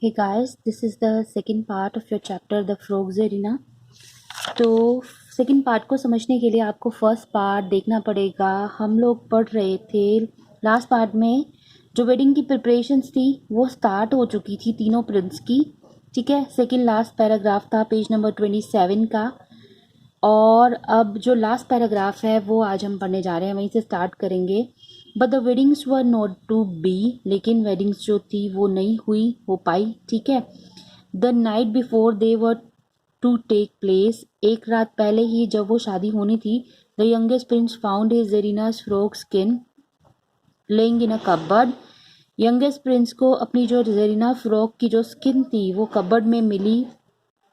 Hey guys, this is the second part of your chapter The Frogs Arena. तो second part को समझने के लिए आपको फर्स्ट पार्ट देखना पड़ेगा। हम लोग पढ़ रहे थे लास्ट पार्ट में जो वेडिंग की प्रिपरेशंस थी वो स्टार्ट हो चुकी थी तीनों प्रिंस की। ठीक है, सेकंड लास्ट पैराग्राफ था पेज नंबर 27 का। और अब जो लास्ट पैराग्राफ है वो आज हम पढ़ने जा रहे हैं, वहीं से स्टार्ट करेंगे। But the weddings were not to be, लेकिन वेडिंग्स जो थी वो नहीं हो पाई। ठीक है, the night before they were to take place, एक रात पहले ही जब वो शादी होनी थी, the youngest prince found his tsarina's frog skin lying in a cupboard. Youngest prince को अपनी जो जेरिना फ्रॉक की जो स्किन थी वो कबर्ड में मिली।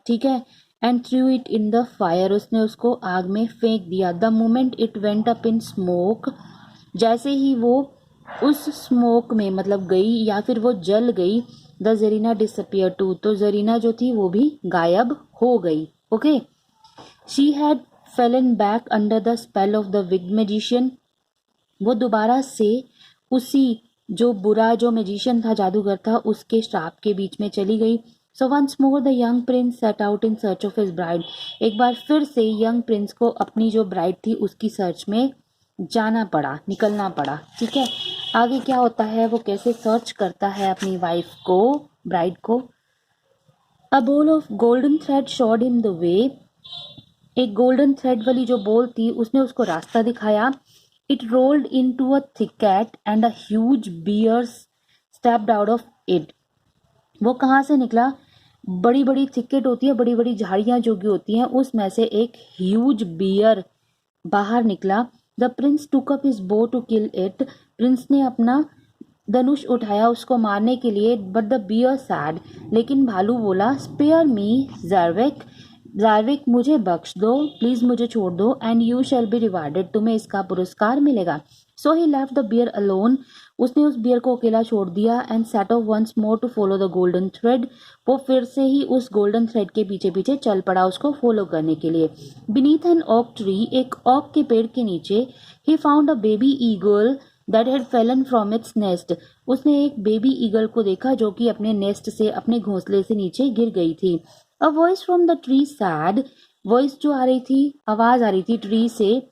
ठीक है, and through it in the fire, उसने उसको आग में फेंक दिया। The moment it went up in smoke, जैसे ही वो उस स्मोक में मतलब गई या फिर वो जल गई, द जरीना डिसअपियर टू, तो जरीना जो थी वो भी गायब हो गई। Okay, she had fallen back under the spell of the wicked magician, वो दोबारा से उसी जो बुरा जो मैजिशियन था, जादूगर था, उसके श्राप के बीच में चली गई। So once more the young prince set out in search of his bride, एक बार फिर से यंग प्रिंस को अपनी जो ब्राइड थी उसकी सर्च में जाना पड़ा, निकलना पड़ा। ठीक है, आगे क्या होता है, वो कैसे सर्च करता है अपनी वाइफ को, ब्राइड को। A ball of golden thread showed him the way, एक गोल्डन थ्रेड वाली जो बॉल थी उसने उसको रास्ता दिखाया। It rolled into a thicket and a huge bear stepped out of it, वो कहाँ से निकला, बड़ी बड़ी थिकेट होती है, बड़ी बड़ी झाड़ियां जो की होती हैं, उसमें से एक ह्यूज बियर बाहर निकला। The prince took up his bow to kill it, प्रिंस ने अपना धनुष उठाया उसको मारने के लिए। बट द बियर सैड, लेकिन भालू बोला, स्पेयर मी ज़ारविक, ज़ारविक मुझे बख्श दो, प्लीज मुझे छोड़ दो, and you shall be rewarded, तुम्हें इसका पुरस्कार मिलेगा। So he left the bear alone, उसने उस बियर को अकेला छोड़ दिया। And set off once more to follow the golden thread, वो फिर से ही उस गोल्डन थ्रेड के पीछे पीछे चल पड़ा उसको फॉलो करने के लिए। बीनीथ एन ओक ट्री, एक ओक के पेड़ के नीचे, he found a baby eagle that had fallen from its nest, उसने एक बेबी ईगल को देखा जो कि अपने नेस्ट से, अपने घोंसले से नीचे गिर गई थी। A voice from the tree sad, voice जो आ रही थी, आवाज आ रही थी ट्री से,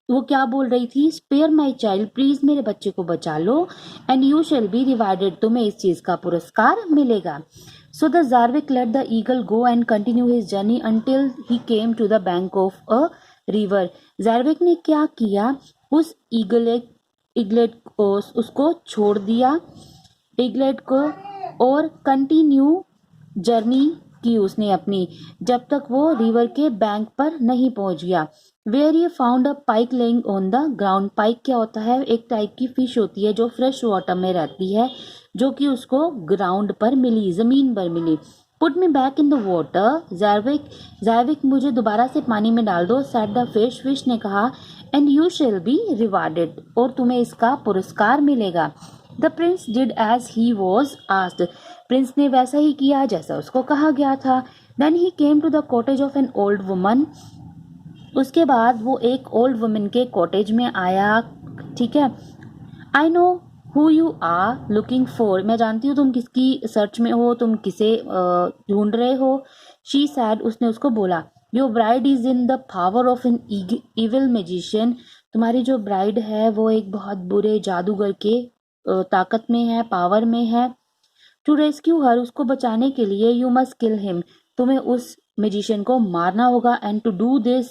वो क्या बोल रही थी, स्पेयर माई चाइल्ड, प्लीज मेरे बच्चे को बचा लो, and you shall be rewarded, तुम्हें इस चीज का पुरस्कार मिलेगा। So the tsarevich let the eagle go and continue his journey until he came to the bank of a river, tsarevich ने क्या किया, उस ईगलेट को उसको छोड़ दिया, ईगलेट को, और कंटिन्यू जर्नी की उसने अपनी, जब तक वो रिवर के बैंक पर नहीं पहुंच गया। Where he found a pike lying on the ground, pike क्या होता है, एक टाइप की फिश होती है जो फ्रेश वाटर में रहती है, जो कि उसको ग्राउंड पर मिली, जमीन पर मिली। Put me back in the water tsarevich, tsarevich मुझे दोबारा से पानी में डाल दो, सेड द फिश, फिश ने कहा, and you shall be rewarded, और तुम्हें इसका पुरस्कार मिलेगा। The prince did as he was asked, prince ने वैसा ही किया जैसा उसको कहा गया था। Then he came to the cottage of an old woman, उसके बाद वो एक ओल्ड वुमन के कॉटेज में आया। ठीक है, I know who you are looking for, मैं जानती हूँ तुम किसकी सर्च में हो, तुम किसे ढूंढ रहे हो। शी सैड, उसने उसको बोला, your bride is in the power of an evil magician, तुम्हारी जो ब्राइड है वो एक बहुत बुरे जादूगर के ताकत में है, पावर में है। टू रेस्क्यू हर, उसको बचाने के लिए, यू मस्ट किल हिम, तुम्हें उस मैजिशियन को मारना होगा। एंड टू डू दिस,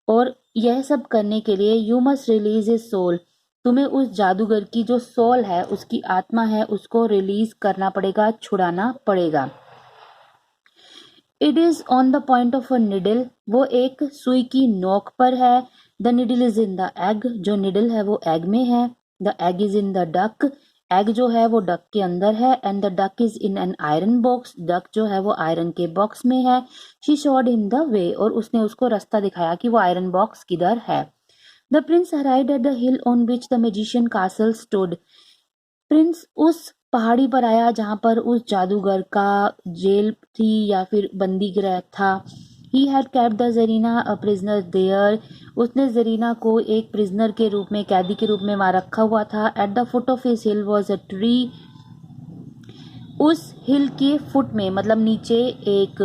और यह सब करने के लिए, you must release his soul, तुम्हें उस जादूगर की जो सोल है, उसकी आत्मा है, उसको रिलीज करना पड़ेगा, छुड़ाना पड़ेगा। It is on the point of a needle, वो एक सुई की नोक पर है। The needle is in the egg, जो निडल है वो एग में है। The egg is in the duck, egg जो है वो डक के अंदर है। And the duck is in an iron box, duck जो है वो आयरन के बॉक्स में है। She showed him the way, और उसने उसको रास्ता दिखाया कि वो आयरन बॉक्स किधर है। The Prince arrived at the hill on which the magician castle stood, Prince उस पहाड़ी पर आया जहां पर उस जादूगर का जेल थी या फिर बंदी गृह था। He had kept the Zarina a prisoner there, उसने जरीना को एक प्रिजनर के रूप में, कैदी के रूप में वहां रखा हुआ था। At the foot of his hill was a tree, उस हिल के फुट में, मतलब नीचे एक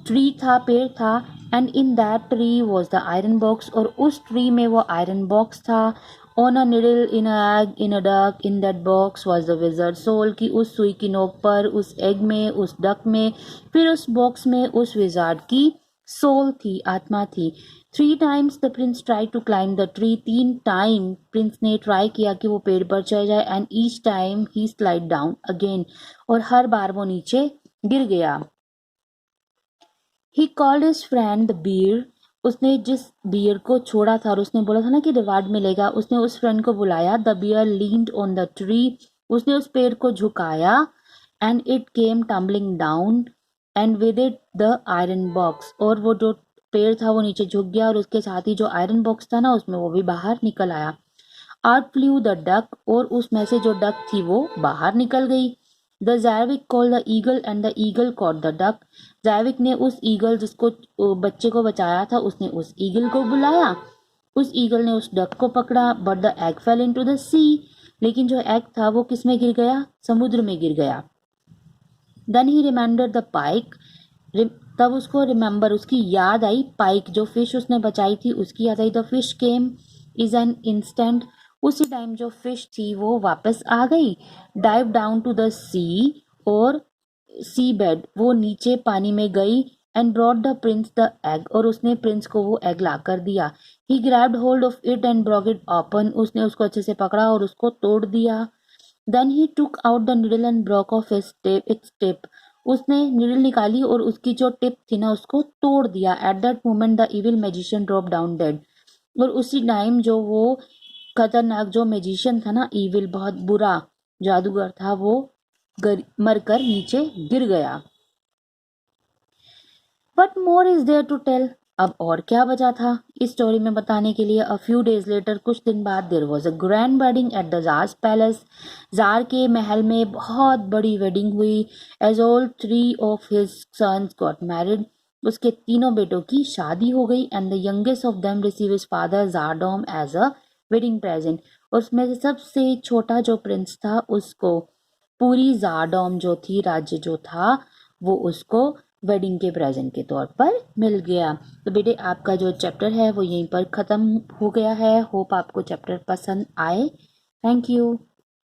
ट्री था, पेड़ था, and in that tree was the iron box, और उस ट्री में वो आयरन बॉक्स था। On a needle, in a egg, in a duck, in that box was the wizard soul, की उस सुई की नोक पर, उस एग में, उस डक में, फिर उस बॉक्स में उस विजार्ड की सोल थी, आत्मा थी। 3 times the prince try to climb the tree, 3 time prince ने ट्राई किया कि वो पेड़ पर चढ़ जाए, and each time he slide down again, और हर बार वो नीचे गिर गया। He called his friend the bear, उसने जिस बियर को छोड़ा था और उसने बोला था ना कि रिवार्ड मिलेगा, उसने उस फ्रेंड को बुलाया। The bear leaned on the tree, उसने उस पेड़ को झुकाया, and it came tumbling down, and with it the iron box, और वो जो पेड़ था वो नीचे झुक गया, और उसके साथ ही जो आयरन बॉक्स था ना उसमें वो भी बाहर निकल आया। आउट फ्लू द डक, और उसमें से जो डक थी वो बाहर निकल गई। द जैविक call the eagle, and the eagle caught the duck, जैविक ने उस ईगल जिसको बच्चे को बचाया था, उसने उस ईगल को बुलाया। उस ईगल ने उस डक को पकड़ा, but the egg fell into the sea, लेकिन जो एग था वो किस में गिर गया? समुद्र में गिर गया। देन ही रिमेंबर्ड द पाइक, तब उसको रिमेंबर, उसकी याद आई, पाइक जो फिश उसने बचाई थी उसकी याद आई। The fish came is an instant, उसी टाइम जो फिश थी वो वापस आ गई। Dive down to the sea, और सी बेड, वो नीचे पानी में गई। And brought the prince the egg, और उसने प्रिंस को वो एग ला कर दिया। He grabbed hold of it and broke it open, उसने उसको अच्छे से पकड़ा और उसको तोड़ दिया। Then he took out the needle and broke of its tip, उसने निडल निकाली और उसकी जो टिप थी ना उसको तोड़ दिया। At that moment the evil magician drop down dead, और उसी टाइम जो वो खतरनाक जो मैजिशियन था ना, इविल बहुत बुरा जादूगर था, वो मरकर नीचे गिर गया। What more is there to tell, अब और क्या बचा था इस स्टोरी में बताने के लिए। अ फ्यू डेज लेटर, कुछ दिन बाद, there was a grand wedding at the tsar's palace, tsar के महल में बहुत बड़ी वेडिंग हुई। As all 3 of his sons got married, उसके तीनों बेटों की शादी हो गई। And the youngest of them receive his father tsardom as a wedding present, उसमें से सबसे छोटा जो प्रिंस था उसको पूरी जारडोम जो थी, राज्य जो था, वो उसको वेडिंग के प्रेजेंट के तौर पर मिल गया। तो बेटे आपका जो चैप्टर है वो यहीं पर ख़त्म हो गया है। होप आपको चैप्टर पसंद आए। Thank you.